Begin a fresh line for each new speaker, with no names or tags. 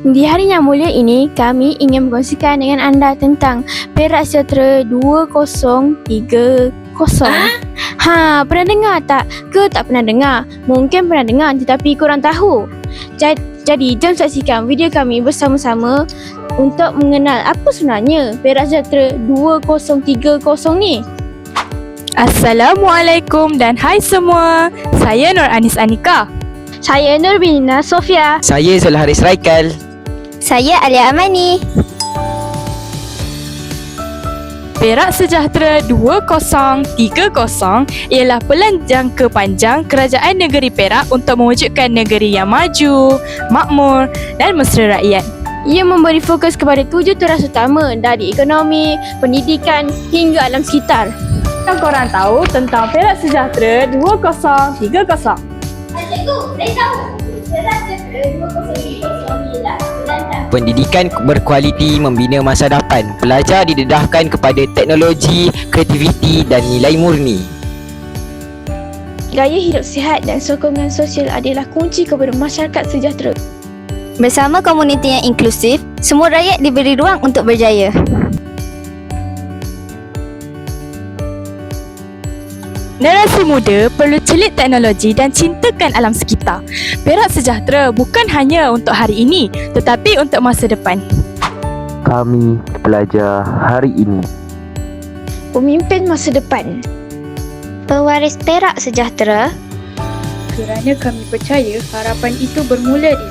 Di hari yang mulia ini, kami ingin berkongsikan dengan anda tentang Perak Sejahtera 2030. Pernah dengar tak? Ke tak pernah dengar? Mungkin pernah dengar tetapi korang tahu. Jadi, jom saksikan video kami bersama-sama untuk mengenal apa sebenarnya Perak Sejahtera 2030 ni.
Assalamualaikum dan hai semua. Saya Nur Anis Anika.
Saya Nurbina Sofia.
Saya Zulharis Raikal.
Saya Alia Amani.
Perak Sejahtera 2030 ialah pelan jangka panjang Kerajaan Negeri Perak untuk mewujudkan negeri yang maju, makmur dan mesra rakyat.
Ia memberi fokus kepada 7 teras utama dari ekonomi, pendidikan hingga alam sekitar.
Apa korang tahu tentang Perak Sejahtera 2030?
Cikgu, saya tahu. Perak Sejahtera 2030 ialah
Pendidikan berkualiti membina masa depan. Pelajar didedahkan kepada teknologi, kreativiti dan nilai murni.
Gaya hidup sihat dan sokongan sosial adalah kunci kepada masyarakat sejahtera.
Bersama komuniti yang inklusif, semua rakyat diberi ruang untuk berjaya.
Generasi muda perlu celik teknologi dan cintakan alam sekitar. Perak Sejahtera bukan hanya untuk hari ini, tetapi untuk masa depan.
Kami pelajar hari ini.
Pemimpin masa depan.
Pewaris Perak Sejahtera.
Kerana kami percaya harapan itu bermula di